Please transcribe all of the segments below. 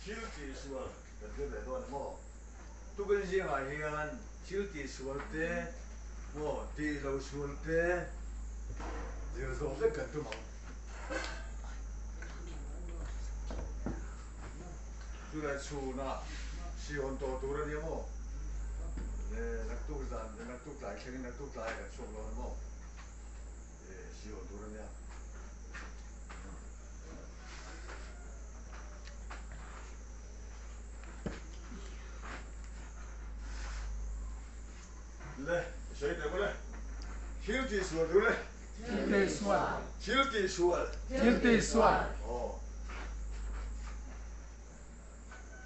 thiếu tỷ số cần cái về đó mà tôi cái gì mà hiện thiếu tỷ số thế mà tỷ lệ số thế giờ rồi cái cần tôi mà tôi là số na si hồn tổ tôi là gì mà nắc tôi dàn nắc tôi lại cái nắc tôi lại cái số đó mà si hồn tôi là lệ谁得不嘞？thiếu tỷ số对不嘞？thiếu tỷ số哦。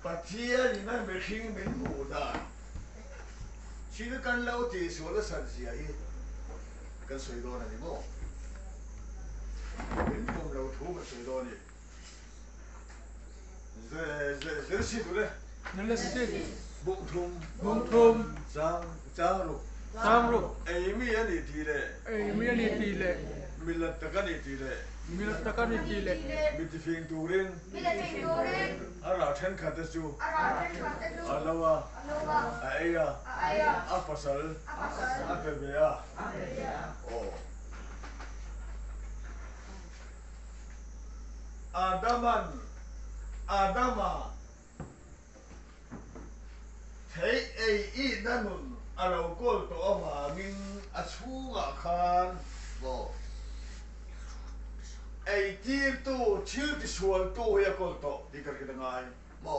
把天你那没听明白的，其实跟老弟说的神奇啊，跟谁多呢？你莫，跟我们老土跟谁多呢？这是不嘞？不通，张路，哎，没人你提嘞，没人大家你提嘞，没得平度人，阿拉天看得住，阿拉哇，哎呀，阿不是，阿对不呀？哦。Adama thấy ấy ítนั่นนุ่นเราก็ตัวมามินอาชูงาคานบ่ไอ้ที่ตัวชื่อที่ชวนตัวเฮียก็ตัวที่กันกันง่ายบ่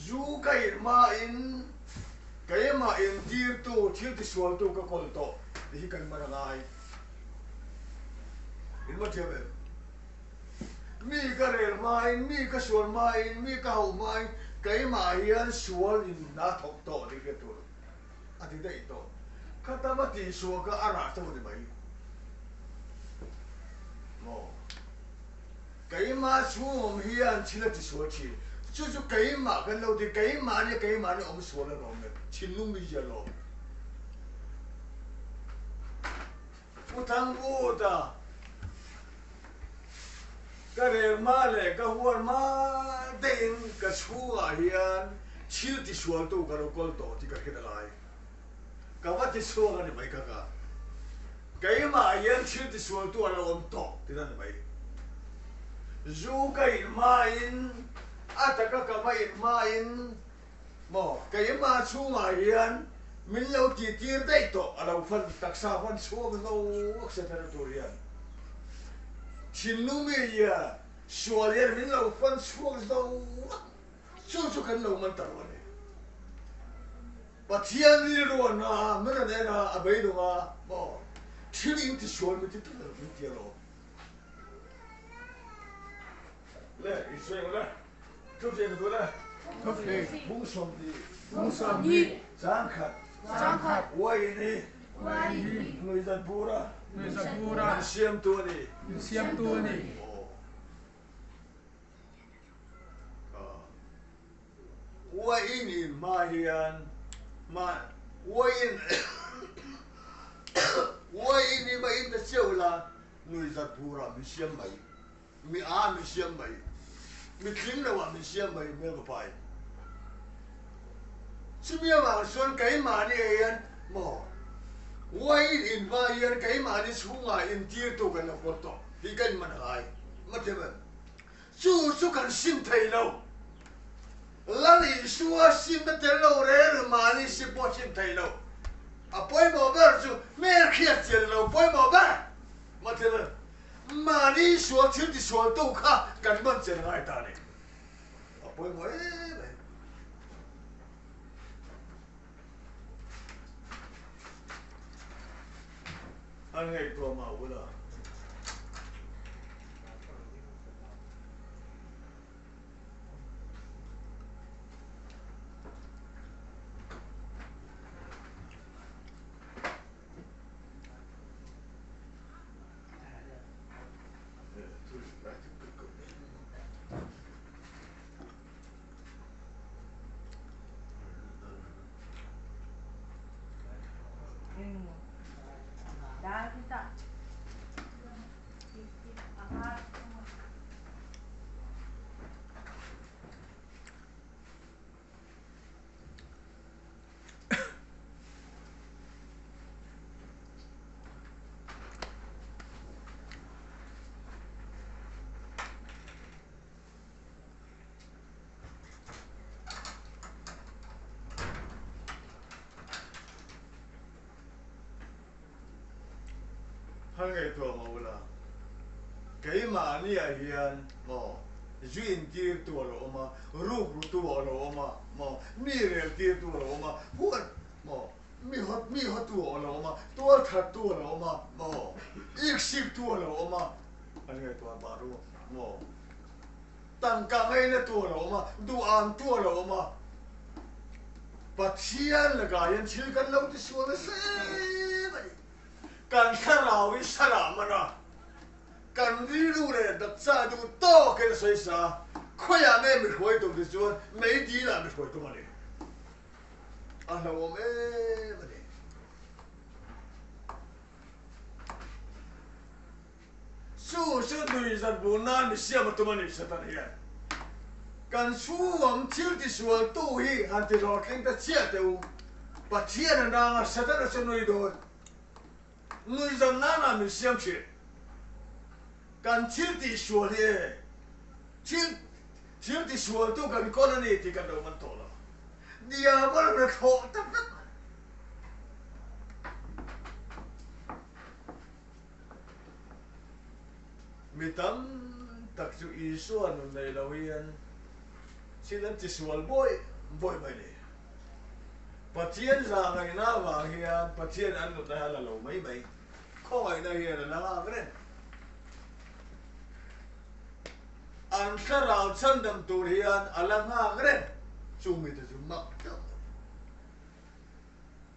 ยูไก่มาอินที่ตัวชื่อที่ชวนตัวก็คนตัวที่กันมาง่ายอินมาเทียบมีกระเรือไม้มีกระสวนไม้มีกระหูไม้ไก่มาเฮียนสวนอินนาทกโตที่เกิดตัวอาทิตย์ได้โตข้าตามาตีสวนก็อาราตัวได้ไหมโม่ไก่มาสวนเฮียนชิลที่สวนชีจู่ๆไก่มากันเราที่ไก่มาเนี่ยอมสวนแล้วเราเนี่ยชิลนุ่มมีเยอะเราผู้ทางกูตาก็เรื่องมาเลยก็หัวมาเดินก็ชัวเฮียนชิลที่ชัวตัวก็เราก็ตัวที่ก็คิดอะไรก็ว่าที่ชัวกันไม่ก็ไก่มาเฮียนชิลที่ชัวตัวเราอมตัวที่นั่นไม่ยูไก่มาอินอาตก็มาอินบ่ไก่มาชัวเฮียนมินเราตีได้ตัวเราฟันตักษาฟันชัวมันเราเสร็จแล้วตัวเรียนชินนุ่มเยอะชัวเรียนมินเราฟันชัวเราจู่ๆกันเรามันตลอดเลยปัจจัยนี้รู้นะไม่ได้นะอะไรดูมาบ่ที่นี่ที่ชัวไม่ติดเลยไม่ติดหรอกเลยอีกสิ่งเลยทุกสิ่งตัวเลยบุ้งสมดีสังขัดไว้นี่นุยจันปูระเสียมตัวนี้ว่าอินี่มาเฮียนมาว่าอินว่าอินี่มาอินแต่เจ้าละนุยจันปูระมีเสียมไหมมีเสียมไหมมีคลิ้งระหว่างมีเสียมไหมเมื่อก็ไปซึ่งเมื่อวานส่วนไก่มานี่เองหมอว่าอินมาเฮียนไก่มานี่ชูงาอินที่ตัวกันแล้วก็ต่อที่กันมันหายมาเถอะจู่ๆกันซิมไทยเราแล้วนี่ชัวซิมไทยเราเรื่องมานี่สิบซิมไทยเราอ่ะปล่อยหมอเบอร์จู่ไม่เครียดเจอเราปล่อยหมอเบอร์มาเถอะมานี่ชัวที่ชัวตู้ข้ากันมันเจอง่ายตาเนี่ยอ่ะปล่อยหมออันนี้ตัวมาวุ้ละได้ที่จ้ะ hắn ngày tua màu là cái mà ni à hiền mò duyên kia tua rồi mà ruột tua rồi mà mi rèn kia tua rồi mà huân mò mi hot tua rồi mà tua thật tua rồi mà mò ít ship tua rồi mà hắn ngày tua bà rồi mò tăng cả ngày nó tua rồi mà du an tua rồi mà bắt chiên là cái nhân chịu cái lâu thì xuống nó sẽ vậy cần sao nào với sao làm mà nó cần đi đâu này đặt ra đâu to cái xoay xa khoai à này mình khoai tụng thì xuống mấy đi là mình khoai tụng mà đi à là ông ấy mà đi su đuôi giật buồn nan mình xem mà tụi mình sẽ tan hiện cần su ông chịu thì xuống tu hi hắn thì rồi kinh ta chia đều bắt chia là đang sẽ tan sẽ nuôi đôi nuôi dân nan mình xem chuyện cần chịu thì xuống đi chịu thì xuống tu cần con này thì cần đâu mình thổ lắm đi à vẫn là thổ tất tất mi tam tak chu i suan nei lo hian silan chi sual boy mai ni pathian za ngai na wa hian pathian an lo ta la lo mai khoi na hian la nga gren an kharau chan dam tur hian ala nga gren chu mi ta chu mak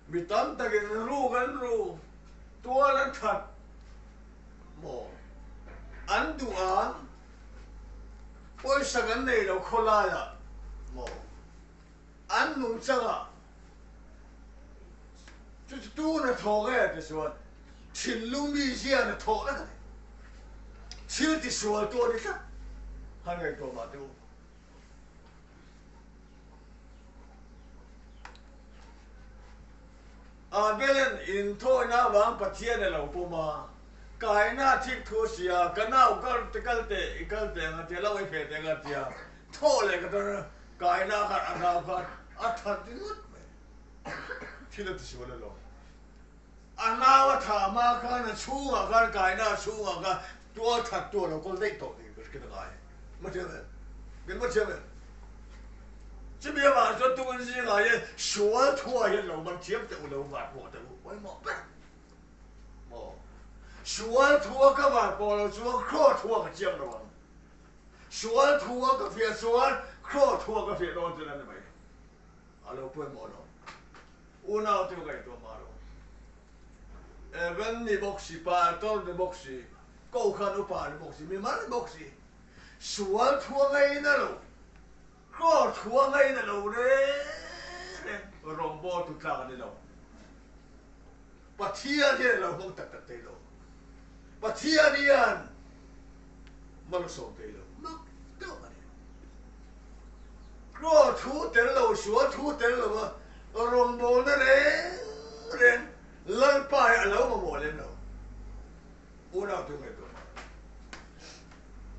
mi tam takin ru gan ru tua lan that mo anh du an ôi sao cái này đâu khó la à mò anh nung chăng à chú tu nó thọ cái thì sao chín lung mi gì nó thọ cái chiêu thì sao tôi đi sao hai ngày tôi mà tu à bây giờ in thôi na vàng bắt chia này là bộ mà cái na thích thua xia cái nào cái tệ ngắt lâu ấy phải tệ ngắt xia thôi lại cái đó cái na cái anh nào cái thật đi mất thì là gì vậy lo anh nào thà mà cái nó chua cái na chua cái tua thật tua nó có lấy tổ thì cái đó mất chưa vậy cái mất chưa vậy chỉ bây giờ cho tôi gì cái số thua cái lâu mà chiếm được lâu mà bỏ được quay mỏ số thua các bạn bỏ là số khó thua cái chiếm rồi số thua cái phía số khó thua cái phía đó cho nên vậy alo quên bỏ rồi u nào tiêu cáiตัวมาrồi even ni boxi pa to ni boxi câu khăn u pa ni boxi mi mà ni boxi số thua ngay nè rồi khó thua ngay nè rồi đấy rồng bò tụt ra cái rồi bắt chia thì là không tật tật rồi bắt chia đi anh mà nó sống thế rồi nó đâu mà đi có thu tiền lâu số thu tiền lâu mà rồng bò nó đấy lần bài ở lâu mà bỏ lên đâu u nào tụi mày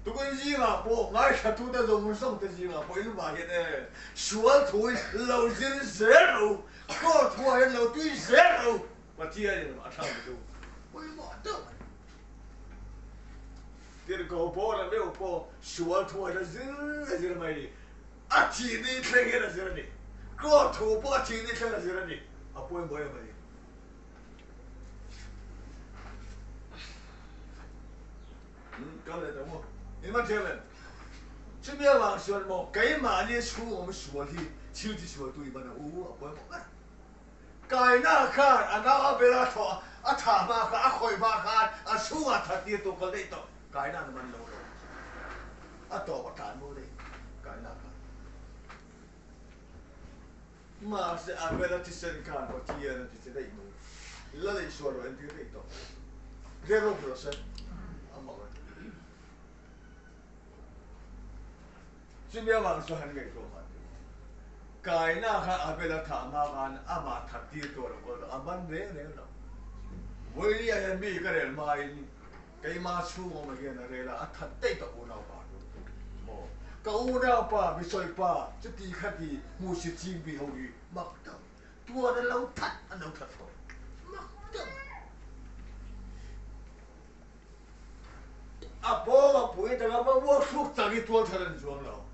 tụi cái gì mà bỏ ngay cả thu tiền rồng sống cái gì mà bỏ nó vào cái này số thu lâu tiền dễ đâu có thu hay lâu tuy dễ đâu bắt chia đi mà sao mà đâu ôi mà đâu tiền cầu bỏ là mấy bỏ số thu là dễ mày đi à chỉ đi thấy cái là dễ đi có thu bỏ chỉ đi thấy là dễ đi à bỏ mày đi cái này đúng không你们听没？这边往说么？该嘛的出我们说的，就说对吧？那我不嘛。该那看啊，那别那说啊，他嘛看啊，会嘛看啊，出啊，他爹都个那都，该那么老了，啊，多不干么的，该那看。嘛是啊，别那ที่เส้น看，我ที那ที่เส้นได้อีกแล้วเลย说了，อันที่ได้ต่อเรียกรู้เปล่าเส้นอ่ะมาเลย这边往说很给说嘛，该那看阿贝拉塔嘛看阿妈塔地多了，我阿曼没了，为了人民个人买，该嘛出我们个那个阿塔地都无脑巴，哦，个无脑巴比谁巴，这地看地木是金比好鱼，mặc đâu，多的老塔，老塔多，mặc đâu， à bố mà bụi ta gặp bố thuốc ta cái tuôn thân xuống nào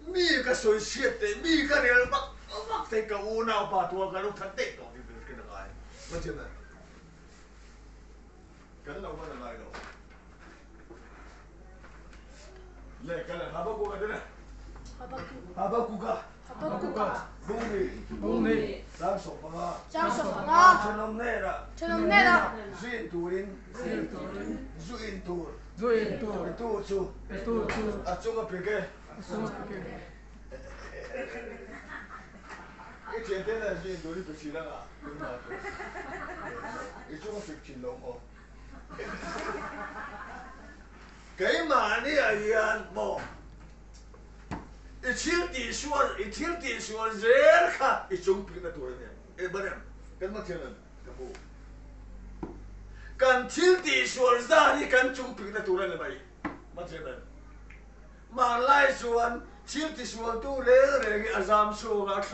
mi cái sôi xiết đấy mi cái này bắt bắt thấy cái u nào bà tuôn cái lúc thân tết đó thì được cái này mà chưa này cái nào mà là này đâu lệ cái này Habakkuk cái này Habakkuk Bumi Giang sổ bằng chân ông nè đó duyên turin duyên tur tu chu à chung cái cái cái chuyện thế là duyên turin bị chỉ lăng à cái chung cái chuyện lông hồ cái mà này à bỏ一天地说人看一种病的多人呢，哎不然，跟么天人，跟不，跟天地说啥你跟种病的多人了没？么天人，马来说天地说都来个阿咱说个抽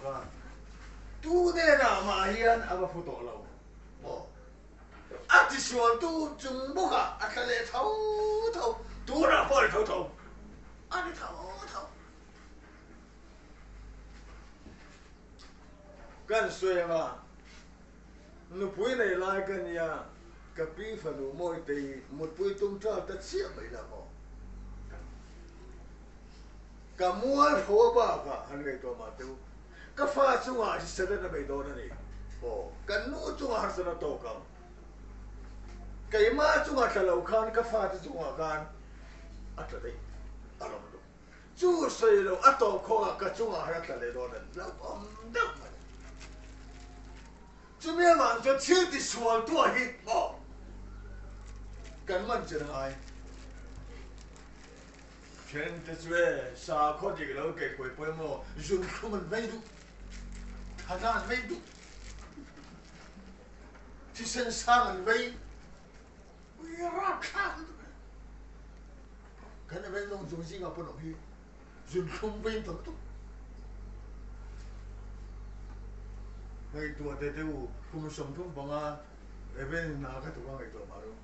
个，都那那马烟阿不多了，哦，阿地说都中不个阿看来头，都那跑头。anh thấuกันสวยมานุปุยในลายกันเนี่ยกับปีฝนุมวยตีหมดปุยตุ้มเจ้าตัดเสียไปแล้วมั้งกับมวยหัวบ้ากะฮันไงตัวมาตัวกับฟ้าจุงอาที่เสด็จไปโดนนี่โอ้กันนู้จุงอาสนะโตกันกับมาจุงอาทะเลาะกันกับฟ้าจุงอากันอัตติอารมณ์ดูจู่ใส่เราอัตโตคงกับจุงอาหัตเลยโดนแล้วอมดักมันจู่เมื่อวันจะเชื่อที่สวนตัวฮิตบ่กันมันจะไงเช่นที่ช่วยสาข้อที่เราเก็บไว้เพื่อมั่วยุ่งคือมันไม่ดูทางานไม่ดูที่เส้นสร้างมันไม่รักข้ากันเอาไว้ลงจุงซิงกับปนพี่ยุ่งคือไม่ต้องตุไอ้ตัวเด็กๆคุณสมทุนบังอาเอเวนนาก็ถูกว่าไอ้ตัวมารู้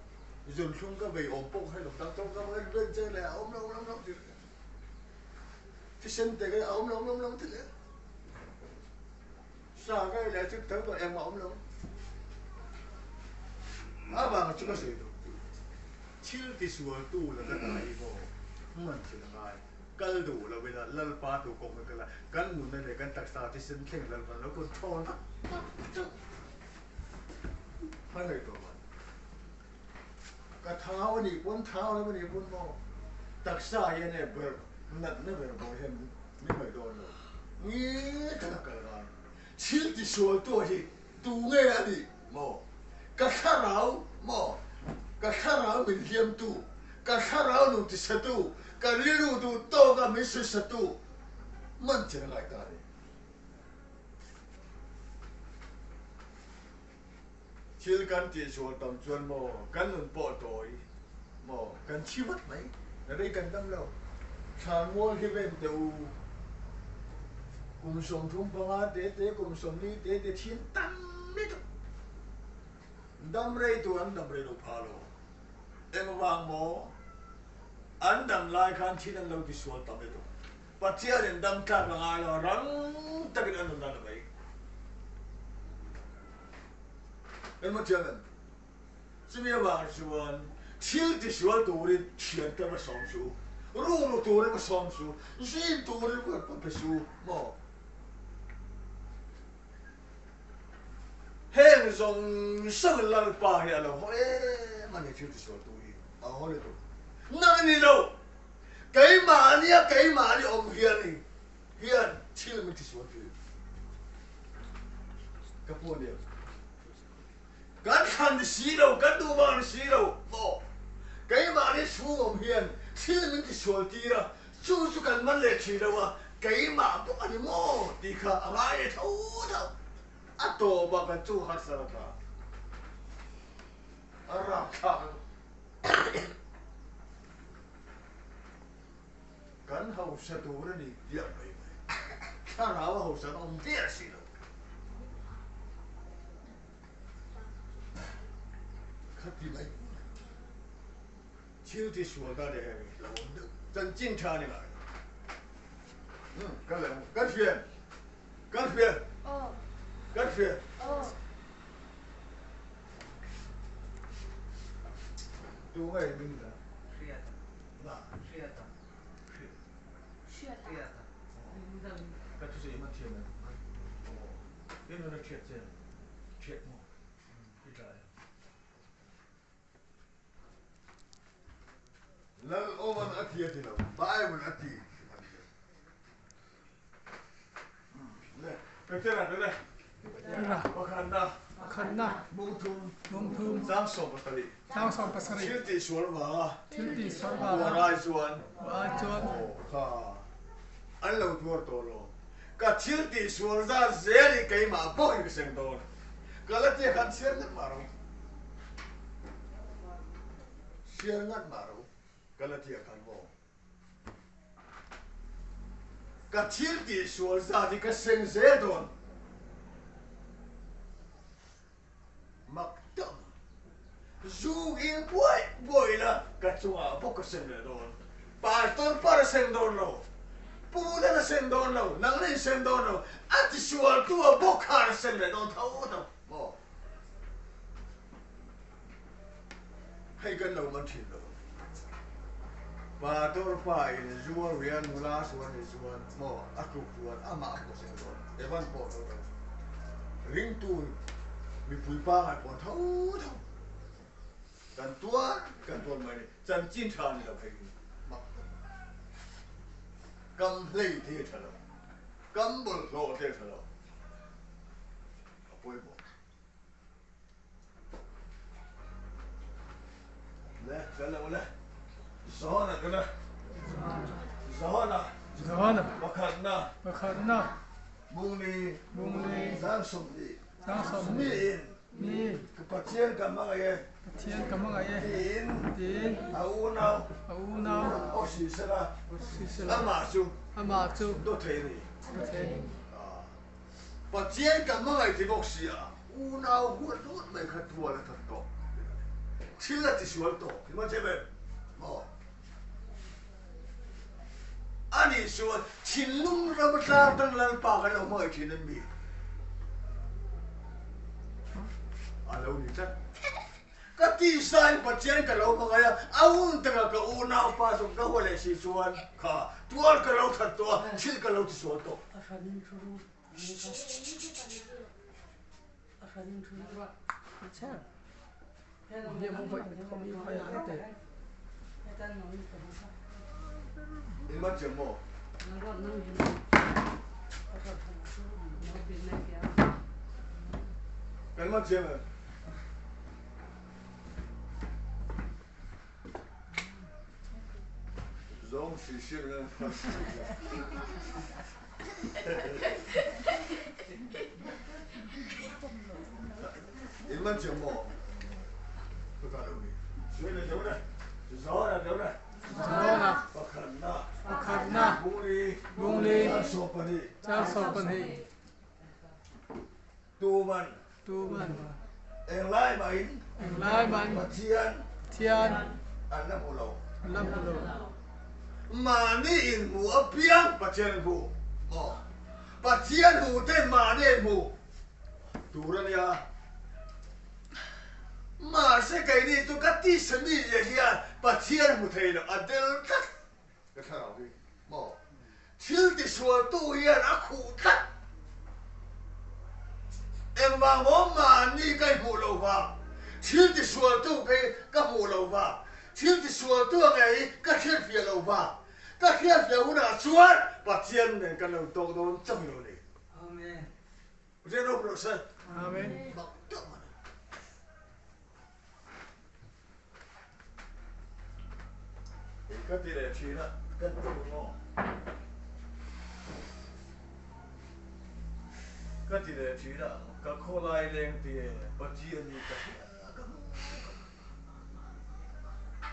ยุ่งคือก็ไปอมปกให้หลงตั้งโต๊ะก็ไม่เล่นเจอเลยอมลงที่เส้นแต่ก็อมลงที่เลยสร้างก็เลยจุดทั้งตัวเองมาอมลงบางจุดก็เสียดูชิลที่สวนตู้แล้วก็ตายบ่มันจะตายกันดูแล้วเวลาลัลปาตัวกงกันละกันหนุนในกันตักษาที่เส้นเข่งลัลปาแล้วก็ชอนไม่เคยตัวมันกระเท้านี่บนเท้าแล้วมันนี่บนมอตักษาอย่างนี้แบบนั่นไม่เป็นโบเห็นไม่เคยโดนเลยนี่ขนาดกันเลยชิลที่สวนตัวที่ตูเงี้ยดิมอกระข้าเรามอกระข้าเราเป็นเทียมตูกระข้าเราหนุ่มที่สตูกระลิลูตูโตก็ไม่ใช่สตูมันจะอะไรกันชิลกันที่สวนตำจวนมอกันหนุนปอดอยมอกันชีวิตไหมอะไรกันตั้งแล้วชามัวที่เป็นเดียวกุมสมทุ่มพังอาเตะกุมสมนี้เตะชิ้นตั้งไม่ถูกดำเรตัวอันดำเรลูพาโลเอ็งวางหมออันดำลายคันชิ้นนั้นเราที่สวนตำไม่ถูกปัจจัยนั้นดำกลางงานเรารังตะกินอันนั้นอะไรเอ็งมาเชื่อมันสิ่งที่วางสวนชิลที่สวนตัวนี้เขียนกันมาสองสูรู้ตัวนี้มาสองสูจีนตัวนี้มาเป็นสูหมอเฮงจงสั่งลัลปาเฮียเรามันนี่ชิลที่สวนตัวนี้เอาเลยตัวนั่นนี่เราไก่หมาเนี่ยอมเฮียนี่เฮียชิลมันที่สวนตัวกับพวกเดียวกันขันสีเรากันดูมันสีเราโอ้ไก่หมาเนี่ยชูอมเฮียนชิลมันที่สวนตีระชูกันมันเล็กสีเราว่าไก่หมาพวกอันนี้โม่ตีข้าอะไรเท่าอัตโตบังจูฮัสระตาอาราคังกันเฮาสะตูรนี่เยอะไปไหมถ้าเราเฮาสะต้องเดียสิเราขัดที่ไหน chiếu thì xuống ta để là chân chính cha này lại cái này cắt phiền tu cái mình là cái thứ gì mà thiệt này cái nó thiệt mà cái cái lal oman atiyati na Bible ati le petera dole bakanda mungtum sang som pasari chilti swalwa warai suan ha an lo tuar to lo ka chilti swalza zeri kai ma po ik seng don kalati khan siar ngat maro Galatia kan mo. Ka chilti sual za di ka seng zedon. Maktam. Zugin boy la ka chunga po ka seng zedon. Pastor para seng don lo. Puda na seng don lo. Nang rin seng don lo. Ati sual tua bokar seng zedon tau tau. Mo. Hay gan lo man chin lo. Mà tôi phải zua rian mula suan suan mo aku suan ama aku suan evan po to ring tu mi pui pa ngai po thau kan tuan mai chan chin than ni la phai mak kam lei the thalo kam bol lo the thalo apoi bo le kala Zona kena, Zona, Bakadna, Mungli, Zangsum, Min, Kepatian kamangaya, Din, Aunau, Osisera, Amazu, Doteni, Patian kamangay tiboksia, Unau, Hut, may katuwa na tato. Sila tisualto, Kimachebe, Mo. Ani suat chinlung rabatla tang lang pakan o mga chinan mi. Alaw ni chan. Katisan patyan kalaw mga awun tanga ka una pasok ka wala si suan ka tuwal kalaw tatwa chil kalaw ti suato. अच्छा ये वो भाई Ilman jemo. Kalman jemo. Zong shishir na. Ilman jemo. Betalumi. Şöyle devre. Zora devre. Zona, Bakadna, Mungli, Sopani, Tuman, Englai Main, Tian, Anamulo. Mani in mu apiang Patian bu. Patian bu ten mani bu. Turan ya. Mà sẽ cái đi tôi cắt tí sân đi vậy thì bà thiên một thầy là adel cắt cái thằng nào đi mò chiếu thì xua tôi hiện đã khủ cắt em mà ngó mà đi cái mù lầu vào chiếu thì xua tôi cái mù lầu vào chiếu thì xua tôi cái thiên phía lầu vào cái thiên phía cũng là xua bà thiên này cái lầu to đó trong nhiều này amen thế đâu được sao Amen. Cái tỷ lệ trí đó, cái đúng không? Cái tỷ lệ trí đó, cái khô lai lên thì bắt chiên như cái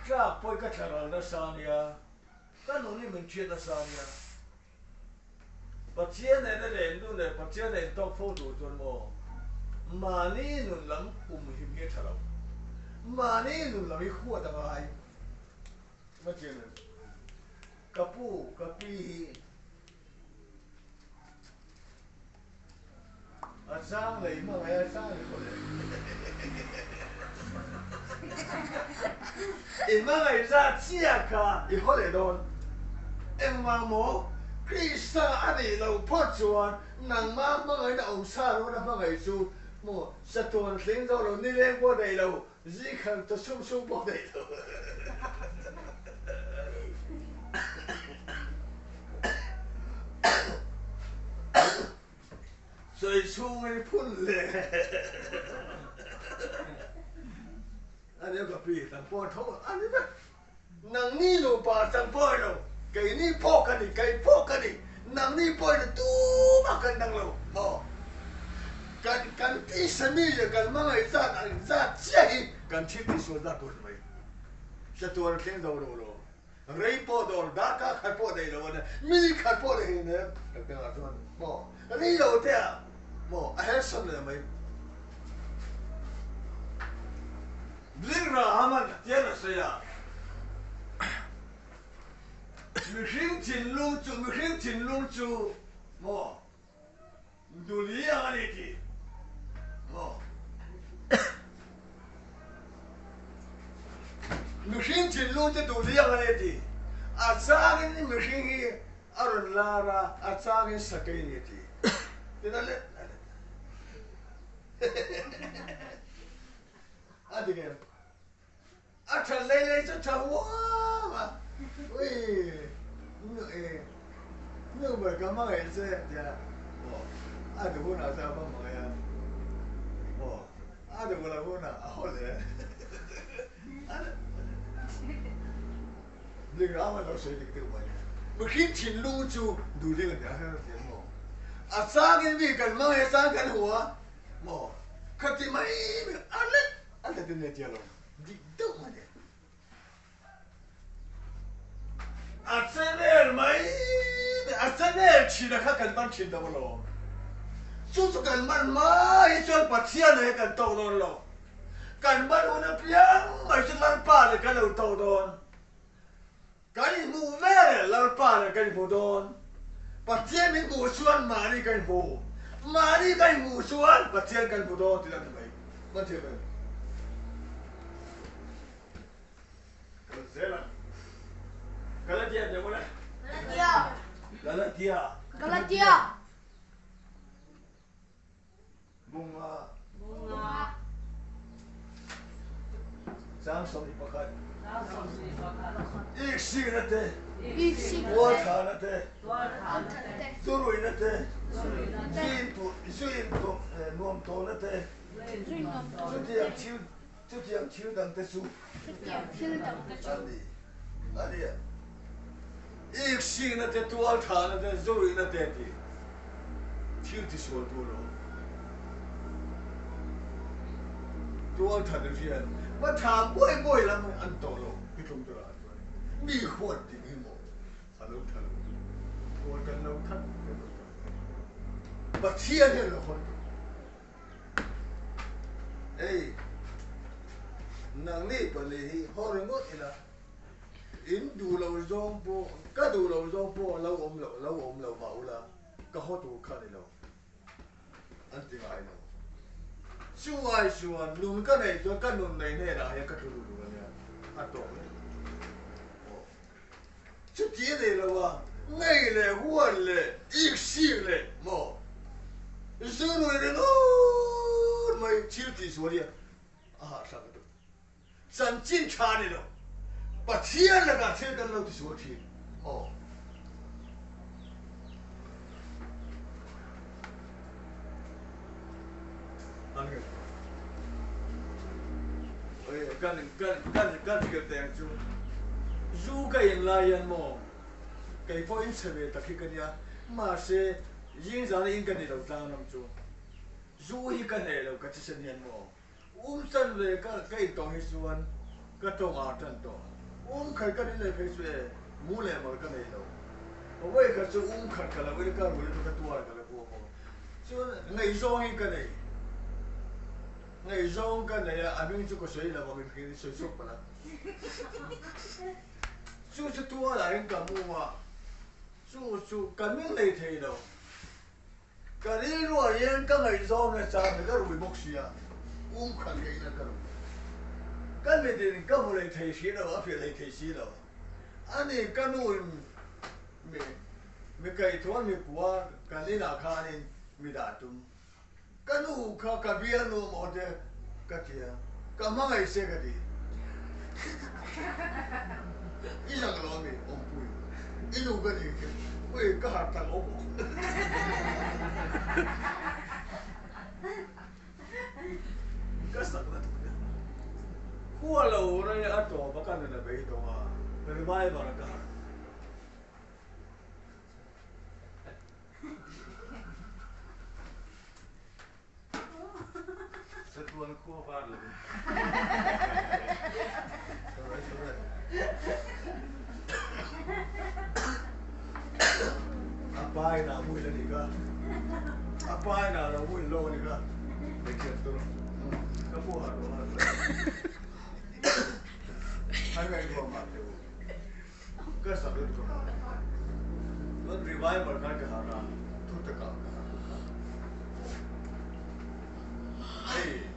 ra bôi cái thằng nào đó sang nhà, cái nó đi mình chuyện đó sang nhà, bắt chiên này nó lên luôn này, bắt chiên này tao phô đủ chuẩn mò, mà ní nó lắm hiểm hiểm thằng nào, mà ní nó lắm khua thằng ai มาเจอเลยกระปูกระปีอาจารย์เลยมาไงอาจารย์เลยคนเลยอีมาไงจะเชี่ยค่ะอีคนเลยโดนเอ็งมาโมคริสต์อันนี้เราพูดชวนนางมาเมื่อไงเราองศาเราเมื่อไงจูโมสะท้อนเสียงเรานี่เล่นบ่ได้เราจีคันตัวชุ่มบ่ได้เรา所以出没พุ่นเลยอันนี้ก็ปีตั้งปอนเขาอันนี้แบบนางนี่ลูป่าตั้งปอนเราไก่นี่พ่อกันนี่ไก่พ่อกันนี่นางนี่ปอนตู้มากันดังเราอ๋อกันที่สมีกันมาไอ้ซาเชี่ยกันที่ที่สุดละตัวไหมจะตัวเข่งเราเราเรียบดอลดาก้าขัดปอดได้แล้วนะมีขัดปอดได้เนี่ยเป็นอะไรตัวนั้นบ่อันนี้เราเท่าบ่อาหารสำเร็จไหมลิงราฮามันเจ้าเสียมีหิ้งจินลุงจูมีหิ้งจินลุงจูบ่ดูเลี้ยงอะไรทีบ่มีหิ้งจินลุงจะดูเลี้ยงอะไรทีอาจารย์นี่มีหิ้งอรุณลาราอาจารย์สักกี่นี่ทีที่นั่นแหละอะไรกันอาจารย์เล่ๆจะทำว้าอุ้ยนี่แบบก็มาเห็นเสียจ้ะบ่อาจจะพูดอะไรบ้างไหมอ่ะบ่อาจจะพูดอะไรพูดน่ะเอาเลยเรื่องอะไรเราใช้เด็กตัวไปเมื่อกี้ถิ่นลุงจูดูเรื่องเดี๋ยวให้เราเสียงบ่อาจารย์กันมีกันมาให้สร้างกันหัวบ่ขัดที่ไม่อะไรตัวเนี่ยเจ้าเราดิดูมาเนี่ยอาจารย์เนี่ยไม่อาจารย์เนี่ยชีนะข้ากันบ้านชีนดาวโลสู้กันมันไม่จนปัจเจียนให้กันโตโดนหรอกกันบ้านหัวน้ำเพียงไม่ใช่ลันป่าเลยกันเราโตโดนกันมูแม่ลันป่าเลยกันมูโดนปัจเจียนมีมูชวนมานี่กันมูมานี่กันมูชวนปัจเจียนกันมูโดนที่นั่นทำไมมันเชื่อไหมเสร็จแล้วกาลาเทียเดี๋ยวมาเลยกาลาเทียบุงาสามสมบัติอีกสิ่งนั่นเองวัวทานั่นเองสุรุ่ยนั่นเองสุยินตุนวมโตนั่นเองชุดยังชิวดังเตสุอันนี้อีกสิ่งนั่นเองตัวทานั่นเองสุรุ่ยนั่นเองชิวที่สุดตัวทานั่นเองมาถามบ่อยแล้วมันอันโตโลพี่ชมตัวอะไรมีขวดที่มีหมดฮัลโหลขวดกันเราทันบัดเทียนเนี่ยเราคนเอ้ยนางนี่ปเลยฮอร์งดอีละอินดูเราจงโปก็ดูเราจงโปเราอมเราเมาละก็ฮอตูขันเราอันที่ไงเราช่วยนุ่มกันไหนตัวกันนุ่มไหนเนี่ยนะยังกระตุ้นดูเนี่ยอัดตัวเลยชุดที่เลยละวะไงเลยหัวเลยอีกสิ่งเลยหมอซื้อหน่อยเลยนู้นไม่ชิวที่สุดเนี่ยสักตัวสันจินชาเนี่ยเนาะปัจเจียนแล้วก็เชื่อกันเราที่สุดที่อันนี้กันที่กันแต่งจูก็ยังลายันโมก็พออินเสพตะกี้กันเนี่ยมาเสยิงจานอินกันเนี่ยเราตามน้ำจูฮีกันเนี่ยเราก็จะเสนียนโมสันเลยก็ต้องให้ส่วนก็ต้องอาทันตัวใครกันเนี่ยให้ส่วนมูเลยมากันเนี่ยเราเอาไว้ก็จะขัดกันแล้วไว้ก็รู้เลยก็ตัวกันแล้วพวกมันส่วนไงโซ่ฮีกันเนี่ยไงโซ่กันเนี่ยอามิงจุกสวยแล้วมันเป็นสวยสุดปะล่ะ chú chú tua là anh cầm mua chú cầm miếng lấy thế đâu cái đi rồi anh cái ngày sau này cha người ta rồi bốc xia khăn cái này cái này thì cái một lấy thế xí đâu phải lấy thế xí đâu anh ấy cái nuôi mình cái thua mình qua cái này là khai này mình đã tung cái nuôi cái biển nuôi một cái kia cái mang cái xe cái đi 이상 놈이 엄부이 이놈이 왜 까하다고 까싹나 후알로 오래 아또 바깥에 베이도가 그리 많이 말까 세tuan kuah parle apa yang nak mui ni ka? Apa yang nak mui lo ni ka? Dekat tu, kapu haru haru. Hai mai gua mati. Kesal tu. Lo revival kan ke hara, tu tekak. Hey,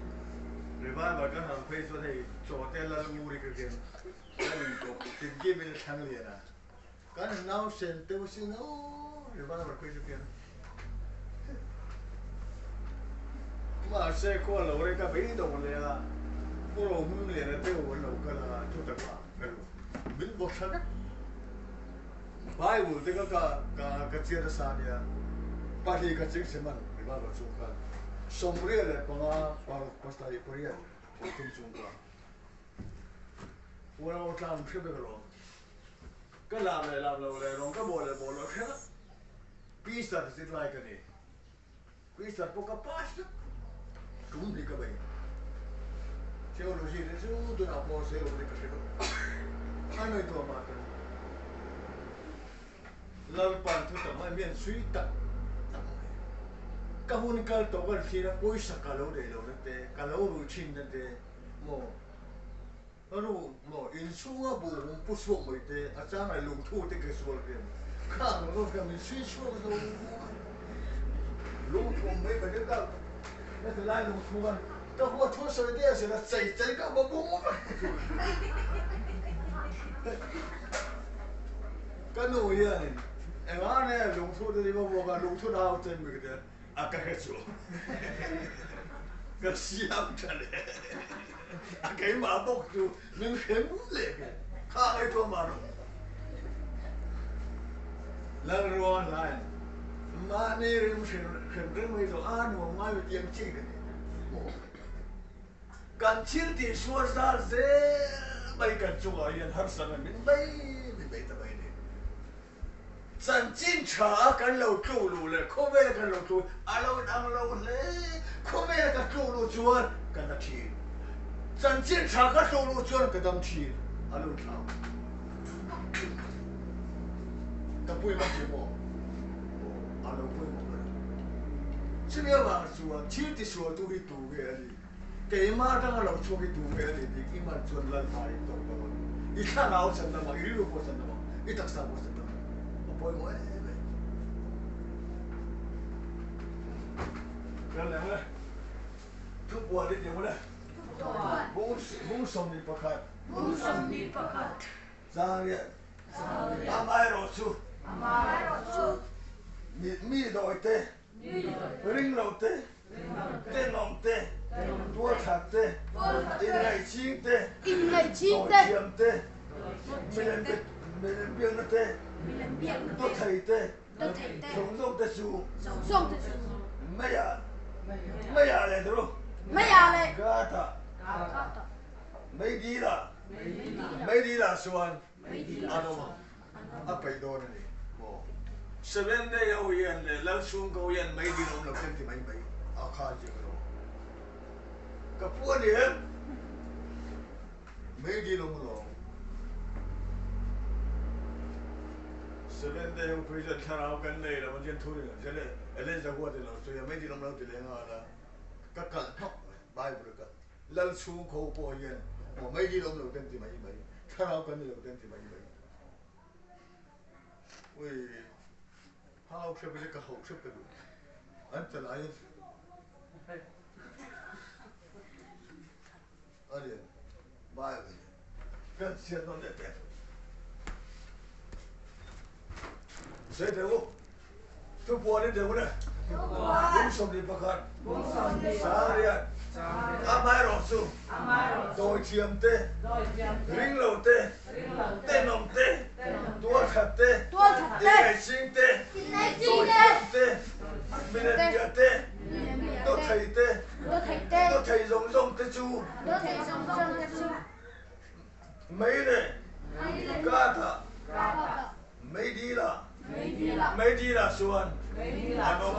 revival kan hara Facebook ni, coba lalu muri kerja. Lalu tu, tinggi bila thang liya na. Kan now sent tu mesti no, revival kerja. Masa ko la ore ka be do le la puro mun le na te o lo ka la tu ta ka pero bil bo sa Bible te ka chia da sa dia pa hi ka ching se man be ba lo chu ka sombre le pa sta i poria o tu chu ka ora o tlam phib be lo ka la lo le ron ka bo lo kha pista te sit like ni pista poca pasta cũng đi các bạn, theo luật gì đấy chứ tôi nào có xe rồi cái đó, anh nói tôi mà cái, lần bàn tôi tầm mai miền suy tận, các hôn cái tổ cái gì đó bôi sạc cả lâu đấy cả lâu rồi chín đấy, mò, in suốt bù bút suốt vậy đấy, à cha này lùng thu thì cái suốt đấy, khác nó cái mình suy suốt rồi, lùng thu mấy cái đó那个来龙出啊，这我出手电是了，这个我不摸。跟我一样的，哎，俺呢龙出的地方我讲龙出哪有真没的，啊，个个做，个西洋出来，啊，给马包住，能很来个，看来多嘛咯，来罗来。mà này rừng rừng mấy rồi ăn mà ngay bị tiêm chi cái này, can chill thì xua ra dễ bay can chung ở yên hấp dẫn mình bay ta bay này, chân chín chả can lâu trâu lù lệ, không biết là can lâu trâu, lâu đang lâu lệ, không biết là can trâu lù chuan can đặc chi, chân chín chả can trâu lù chuan can đam chi, lâu thao, cái bụi mất gì mo, lâu bụi mo. Chứ nếu mà chùa chỉ thì chùa tôi bị tù về đi, cái mà đang làm chùa bị tù về đi thì cái mà chùa lần hai tổ đó, ít thằng nào chân đâu mà ít lúc có chân đâu, ít đặc sản có chân đâu, mà bôi mỗi vậy. Cái này mà, thuốc bùa đi nhiều mà, bung sông đi bạc hạt, giang đi, amai rồi chú, mi đòi tê. Ring lâu tê, tê nòng tê, tua thạc tê, in ngày chín tê, nồi chiêm tê, mình lên biếng nó tê, tua thầy tê, sống dông tê su, mấy à lên rồi, gata, mấy đi là xuân, ano mà, áp phải đồ này. Seven day au yan le lau sung ko yan mai di nom la kenti mai a kha ji ro ka pu ni mai di nom lo seven day au pui ja thara kan nei la man jen thu ni la le ele ja ko de lo so ya mai di nom lo de le nga la ka ka thok bible ka lau sung ko po yan mo mai di nom lo kenti mai thara kan ni lo kenti mai เอาเชื่อไปเลยก็หกเชื่อไปดูอันตรายอะไรบ้าเลยกันเสียตอนเด็กเสร็จแล้วทุกวันนี้เดี๋ยวนะบุ้งสมดีประกันสาเรียนอาไม่รอสู้โดยเทียมเต้ริงโลเต้เต้นมเต้ตัวขัดเต้ยังไงชิงเต้โดยเทียมเต้มินเดียเต้ตัวไทยเต้ตัวไทยรงเต้จูไม่เนี่ยกาตาไม่ดีละไม่ดีละส่วนอันนั้น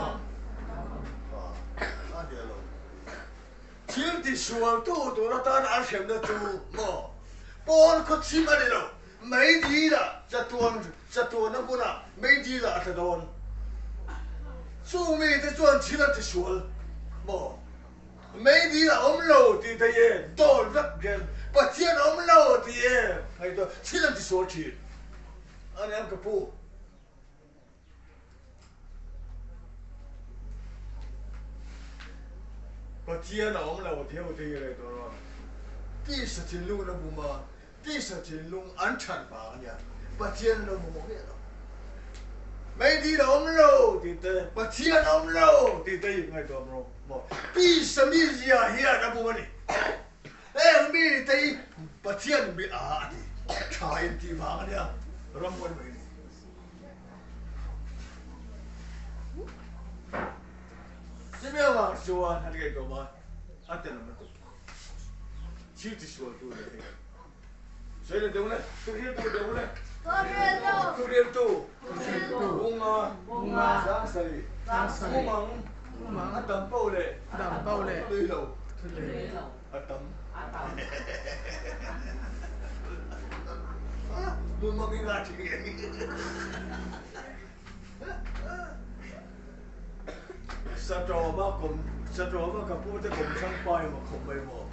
อันเดียว ชิลที่สวนตัวรัตนอาเขมนะจูหมอปอนก็ชิมอะไรแล้วไม่ดีละจะตัวนักบุญอะไม่ดีละอัตโดนสู้ไม่ได้จวนชิลที่สวนหมอไม่ดีละอมโลที่เดียโดนรักเกินปัจเจียนอมโลที่ไอ้ตัวชิลที่สวนชิลอันนี้ก็พูดปัจเจียนอมโลที่เขาที่อะไรตัวนั้นที่สัจจิลุงนะบุมาที่สัจจิลุงอันฉันปาเนี่ยปัจเจียนนะบุมาเนี่ยไม่ดีละอมโลที่เดียปัจเจียนอมโลที่เดียยังไงตัวมันบอกที่สมิเซียเฮียนะบุมานี่มีที่ปัจเจียนมีอาดีชายที่บางเนี่ยรำวันไม่ดี这边往说他这个干嘛？啊，对了嘛，就得说多的那个，所以呢，对不对？都是都对不对？都是都，公啊，张谁？公忙，啊，等包嘞，对喽，啊等，我忙给哪去的？สตรอบ้ากลมสตรอบ้ากับพูดแต่กลมช่างปลายมาขมไปหมด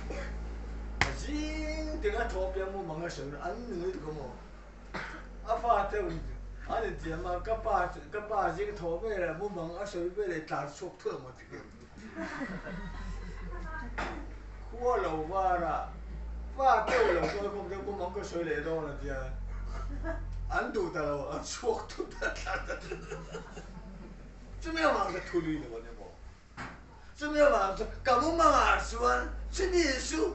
จริงถึงอ่ะทบยังมั่งอ่ะสิ่งอันนี้ก็มั่งอ่ะฟ้าเท่านี้อันนี้เดี๋ยวมากับป้าจริงทบไปเลยมั่งอ่ะสวยไปเลยตาชกเท่าหมดทีขั้วเราว่าละฟ้าเท่าเราก็คงจะมั่งก็สวยเลยตรงนั้นเดียวอันดูแต่เราอันชกทุกท่าน怎么样嘛？个土里的我的么？怎么样嘛？搞不嘛说，是你说，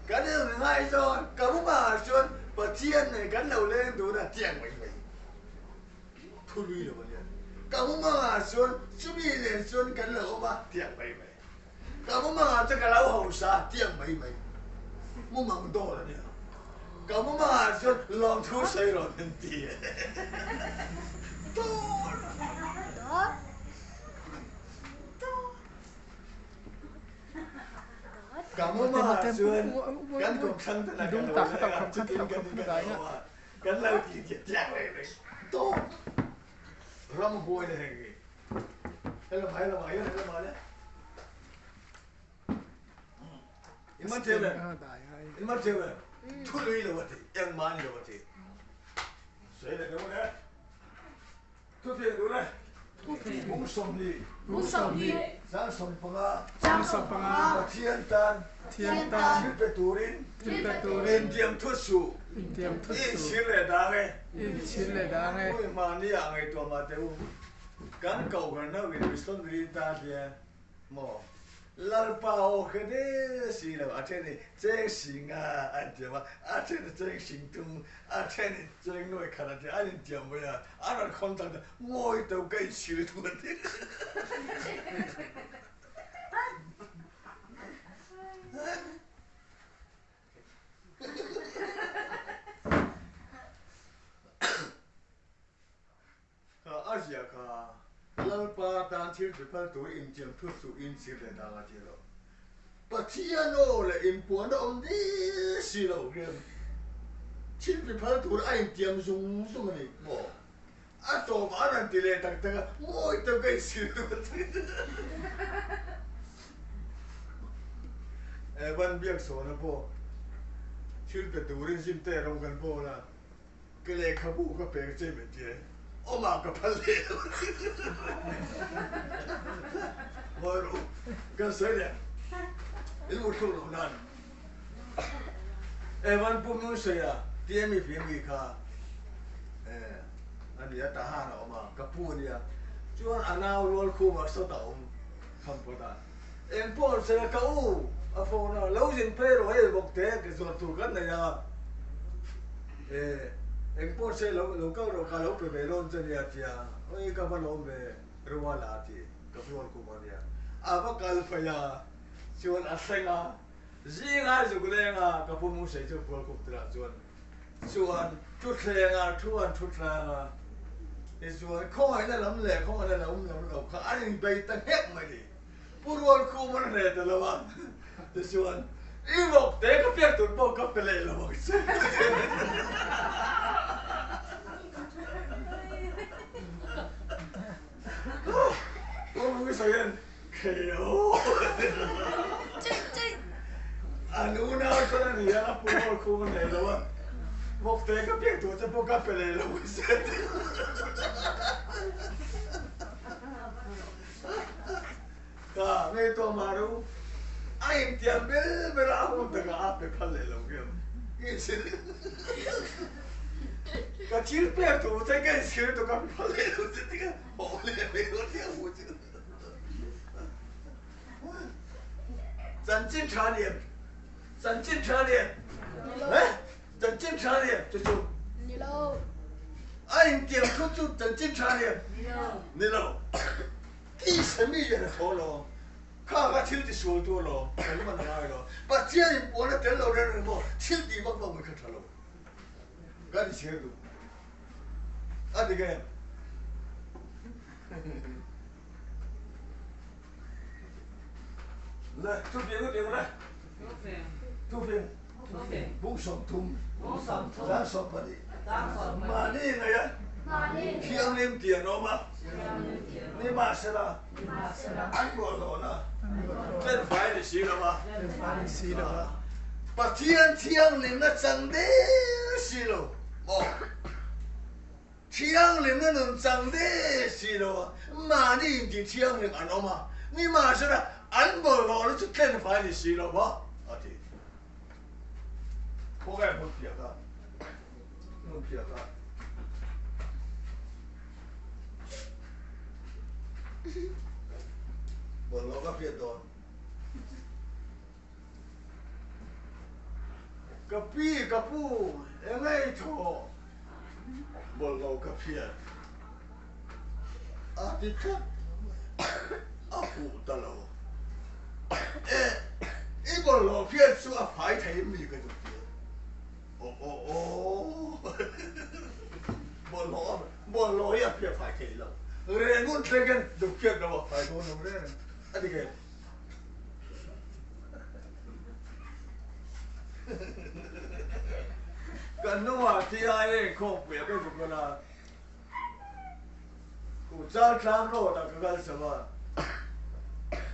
搞得人爱说，搞不嘛说，把天呢，搞老人都那天为为，土里的我的，搞不嘛说，是你人说搞老嘛天为为，搞不嘛这个老后生天为为，我忙多了呢，搞不嘛说浪头水浪人地，多了。Kamu mah Suan, kan kau sang tenaga lawan, cikin kan tinggal kan laut dia tiang lagi, tu, ram boy lagi, hello mai, iman cewek, tului lewati, yang mana lewati, saya dah tahu dah, tu dia tu dah, bung somli. 张松鹏啊，天丹，去北杜林，人间特殊，一起来打的，我妈你养的多嘛都，刚搞个那个送给大家，么，老包个的是了，而且呢，真行啊，安对嘛，而且呢真行动，而且呢真会看到的，俺人点么呀，俺那看到的，我都该去多的。阿姐卡，老爸当天就把ตัวอินเจียมทุสุอินสิเลยตาละเจโร่ปัจจัยโน่เลยอินปวนอมดีสิโร่เรื่องชิ้นไปพัดตัวไอ้เจียมสูงสุดนี่บ่อาตัวบ้านนั่นทีเลยตั้งแต่โม่ตัวก็สิโร่วันเบียกโซนะบ่ชิ้นไปตัวเรื่องชิ้นเตะลงกันบ่ละก็เลยขบูก็เปลี่ยนใจเหมือนเจ oma ka phalle Waru kan saya ilmu thulu nan evan pumu saya tiami pimi kha ani ta ha na oma kapu nia chuan anaw rol khu ma so ta kham poda en por se ka u a fo na lo jin pe ro he bok te ke zo tu kan na ya en por se lo ka lo pe be ron che ya tia oi ka ba lo be ro wa la ti ka pu ku ma nia a ba kal fa ya chuan a senga zinga zu glenga ka pu mu se chu por ku tra chuan chu thlenga thuan thu tla chuan kho ai na lam le kho ai na lam lo kha ai be ta hek mai ni purwal khu man re ta la ba chuan i bok te ka pek tu bok ka pe le la bok Ôi sao vậy? Kêu. Anh u nào cho nên là nó phụ một khu này đâu á. Một thế cái việc tôi sẽ phụ cà phê này là một set. Cả mấy tôi mà đâu. Anh tiệm bên bên nào cũng được áp để phật này luôn kìa. Cái gì? Cái chiếc bè tôi thấy cái gì tôi cà phê này luôn chứ cái họ này mấy con theo một chứ. Dân chính茶年，dân chính茶年，哎，dân chính茶年，这就你喽，按点出就dân chính茶年，你喽，第什么人好咯？看个听的说多咯，什么那个咯，把这人播了电脑人么，听地方都没看着咯，赶紧切入，啊这个。来，这边个来，这边，不上通，咱说不的，嘛你那个，天灵电脑嘛，你嘛是啦，安过了呢，真坏的事了嘛，是的吧？把天灵那真的是了，哦，天灵那能真的是了，嘛你的天灵安了嘛，你嘛是啦。安不老了就更烦的事了吧？啊对，我该不撇个，不撇个。我老个撇多，个比个不，因为错，我老个撇，啊的确，啊不得了。一个老片子啊，排台没个就别，我老也别排台了，人我这个就别了我排多了人，啊这个，跟侬啊，第二个空别个就个啦，我早上路那个干什么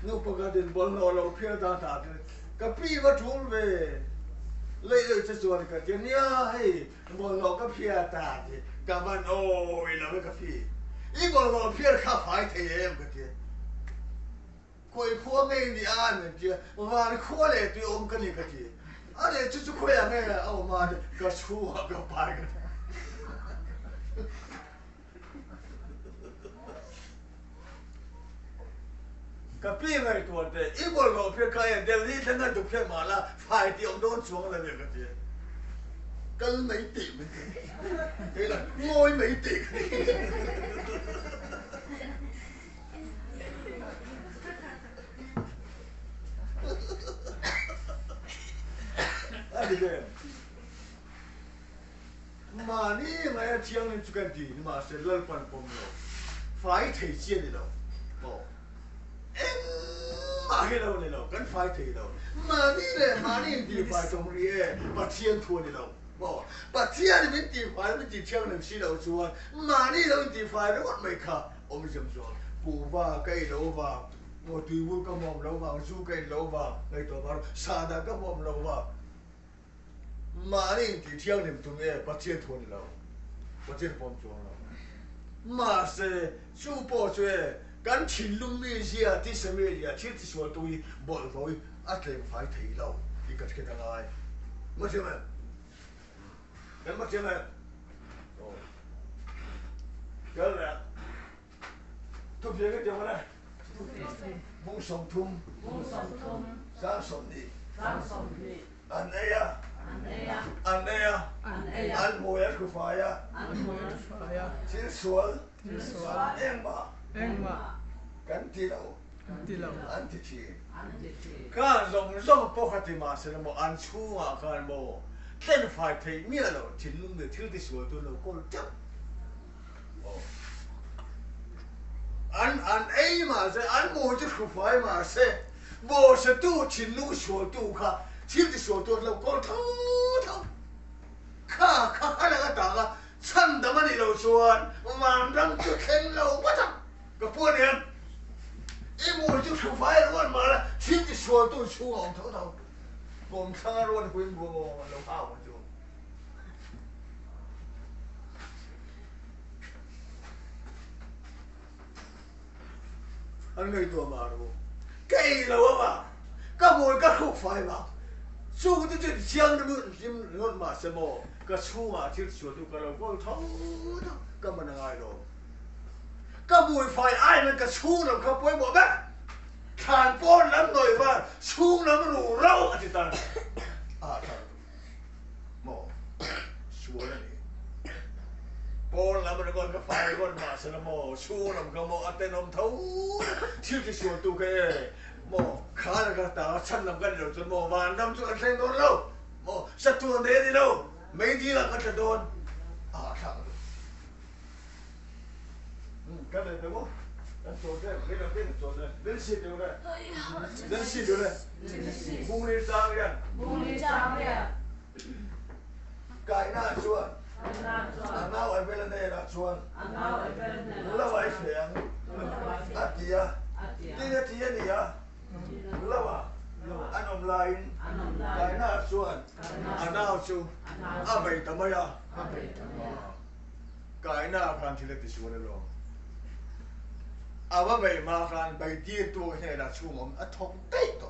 ？nu pagadin bol no lo phia da ta ka pi wa thul ve le che chuan ka ti nia hei bol no ka phia ta ti ka ban oi la ka phi I bol no phia kha phai the em ka ti koi kho ngai ni an ti wa kho le ti om ka ni ka ti a le chu chu kho ya ngai a o ma ka chu ka pai ka cái pin này tuột đấy, ít một lỗ phía cái Delhi thế này chụp phía mà là phải tiêu đốn xuống là việc cái gì, cân mấy tỷ mấy tỷ, thế là ngôi mấy tỷ, à đi về, mà ní ngày chiang lên chụp cái gì mà sẽ lên phần phong rồi, phải thấy chiên đi đâu, em mà cái đâu này đâu, cần phải thấy đâu, mà đi đi phải trong này, bắt thiên thua này đâu, bỏ, bắt thiên thì mình đi phải mình đi chiang lên xí đâu xuống, mà đi đâu đi phải nó vẫn mấy cả, ông chấm xuống, bù va cây đâu vào, một tùy vui cái mồm đâu vào, du cây đâu vào, ngày tối vào, sa đa cái mồm đâu vào, mà đi chiang lên tụi này bắt thiên thua này đâu, bắt thiên phong xuống đâu. mà sẽ chú bỏ chơi gắn chín lung mi gì à tí xem gì à chỉ tí số tôi bỏ rồi ắt lên phải thấy lâu đi cái thằng ai mất chưa mày em mất chưa mày cái này tôi biết cái điều này bung sòng thum sáng sòng đi anh ấy à anh mua cái cục phải à chỉ số em màกันที่เราอันที่ชีการลงปกติมาเสร็จแล้วอันชูอาการโมเต้นไฟเทียมีอะไรทิ้งลงเดือดทิ้งที่สวยตัวเราก็จับอันเอ้มาเสร็จอันโมจะขุดไฟมาเสร็จโมเสร็จตู้ทิ้งลงสวยตัวค่ะทิ้งที่สวยตัวเราก็ทั้งข้าอะไรก็ต่างกันฉันแต่มันนี่เราชวนมันรังจะเข็นเราว่าจังกับพวกนี้一摸就出发乱嘛了，亲戚说都出往头头，我们上岸乱滚滚，都怕我就。anh người tua mà đâu, cây là mà, các mồi các khúc phải mà, chú cái chuyện chiang nó mượn luôn mà xem mò, các chú mà chiếc chuột tôi cái đầu có thấu, các mình là ai đâu, các mồi phải ai nên các chú làm các bối bỏ bé. Thằng con lắm rồi mà xuống lắm đủ rau thì ta thằng mò xuống này con lắm rồi con cái phải con mà sẽ là mò xuống làm cái mò ăn tên ông thấu chưa cái xuống tu cái mò khá là cái ta chăn làm cái điều cho mò vàng năm cho ăn thêm đốn đâu mò sát tuần đấy đi đâu mấy tí là cái đốn thằng cái này đúng không chỗ đây, cái đầu tiên chỗ đây, đến xịt điều này, đến xịt điều này, bung lên trang liền, cái nào chuồn, anh nào ở bên này là chuồn, là vậy phiền, tia, tia gì à, là vậy, anh ông lại, cái nào chuồn, anh nào chuồn, bảy tấm mấy à, cái nào làm chỉ là tí chuồn rồi. À vậy mà khăn bảy tiết tuổi này là chung ông ăn thong tây to,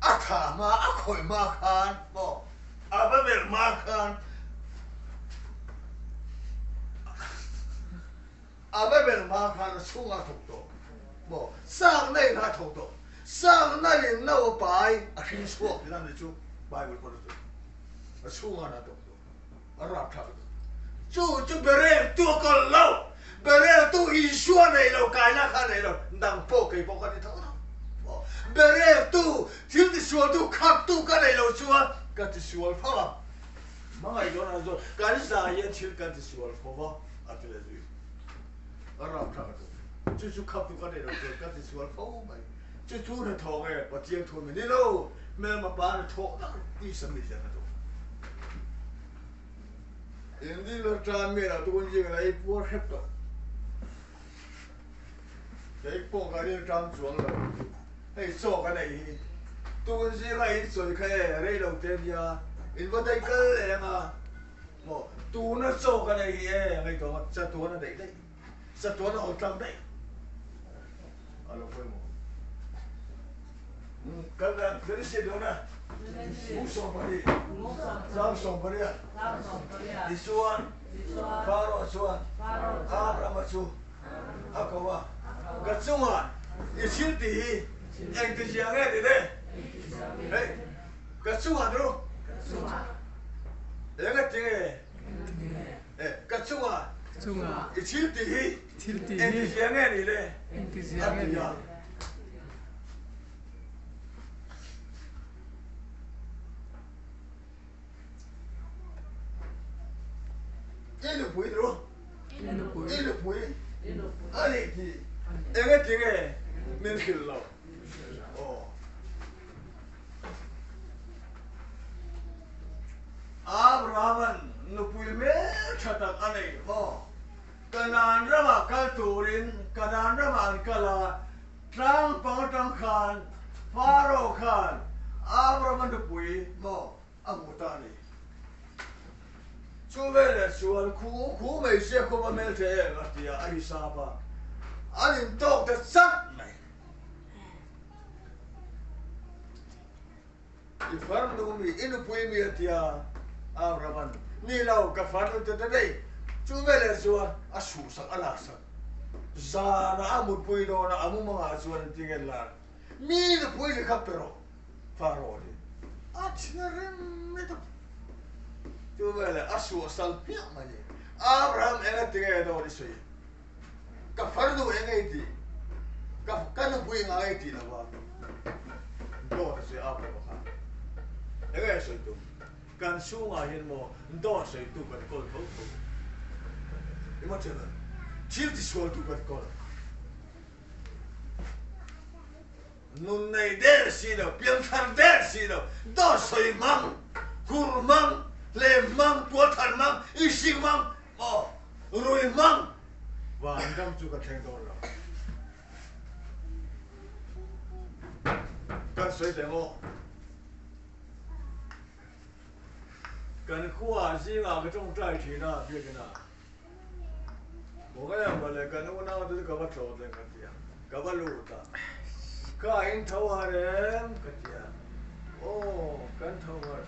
ăn thả mà ăn khỏi mà khăn, bo, à vậy mà khăn, à vậy mà khăn là chung ăn thong to, bo, sang này là thong to, sang này nấu bài, à khi suốt thì làm gì chung, bài một con rồi, chung ăn thong to, ăn rạp thằng, chú bể tua còn lâu. Bây giờ tôi ý xua này đâu cái là khá này đâu đang bộ cái bộ cái này thôi đâu bây giờ tôi thiếu thì xua tôi khắc tôi cái này đâu xua cái thì xua phải không mà ngày đó là rồi cái gì vậy thiếu cái thì xua phải không à thế là gì ở làm sao chứ chú khắc tôi cái này đâu xua cái thì xua phải không mày chứ chú là thằng ấy bắt chiên thằng mình đi đâu mẹ mà bán là thằng đó đi xem đi xem đâu hiện đi là cha mẹ là tôi chỉ là ít bớt hết rồi cái bộ cái điều trang xuống rồi, hay số cái này, tôi chỉ cái rồi cái này đầu tiên nha, in vào đây cái này mà, một, tôi nó số cái này cái đó, sao tôi nó đấy, sao tôi nó ở trong đấy, alo quên một, cái này cái gì đó nè, ngũ số cái gì, sáu số cái gì, đi xuống, pharo xuống, Abraham xuống, Akawa cái chung à, cái chín tỷ, anh từ giang nghe thì đây, đấy, cái chung à đúng không? Đấy cái tiếng này, cái chung à, cái chín tỷ, anh từ giang nghe thì đây, anh từ giang. Cái nó bụi đúng không? Cái nó bụi, anh ấy thì em cái tiếng này nên hiểu lâu, Abraham nó bùi mẹ chặt anh ấy, cái nan ra mà cái turin, cái nan ra mà cái là trang bằng trang khan, Pharaoh khan, Abraham nó bùi, Abu Talib, chú về là xuân khu mấy xe khu mà mel thế là thì ai sao ba anh em tốt thật sắc này cái phần đó mình inu pui mi thì Abraham ni lau cái phần đó tới đây chú về là xuân asu sắc ala sắc za na amu pui đó na amu mga xuân tinggal là mi na pui cái khắp pero faro đi achnarim itu chú về là asu sal pia mà đi Abraham em tinggal đó đi suy cái phần đó em ấy thì cái nó pui ngay thì là bao đó là suy Abraham em ấy suy tu kan sunga hin mo ndo suy tu kan kol kol em mà chơi chill thì suy tu kan kol nun này đẻ xí đâu, biến thành đẻ xí đâu, đó soi mang, cur mang, lem mang, tua thần mang, isi mang, rồi mang, và anh em chú cả thành đó rồi, cần soi để ngô, cần khoa gì mà cái trong trái thì na biết cái nào, một cái nào mà lại cần nó nào thì cái bắt đầu lên cái gì, cái bắt lụt à. Kain tawarem katia kan tawar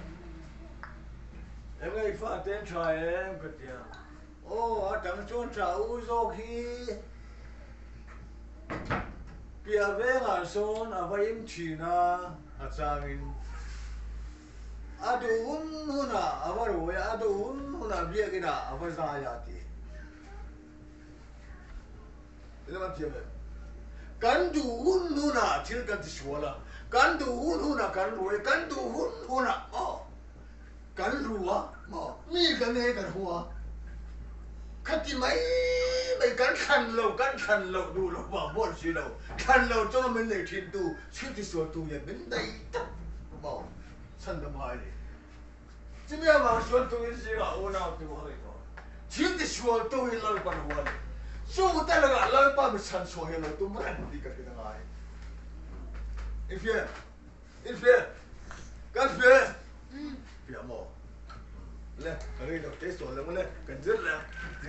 em ngay phát tên trai em katia atang chon cha u zo khi pia ve nga son avaim china achangin adun huna avaru ya adun huna bia kina avazayati ini macam apa kan du hun huna til kan ti suala kan du hun huna kan ruwe kan du hun huna kan ruwa mi kan ne kan huwa khati mai mai kan khan lo du lo ba bol si lo khan lo cho mình này thiên tu xin ti so tu ya bên đây ta san da mai ni chỉ biết mà xuân tu gì là ô nào tu hay đó xin ti so tu hi lo ban huwa so talaga lang pa mi san so hello tu man di ka kinangai if you kan fe pia mo le kare do te so le mo le kan zir le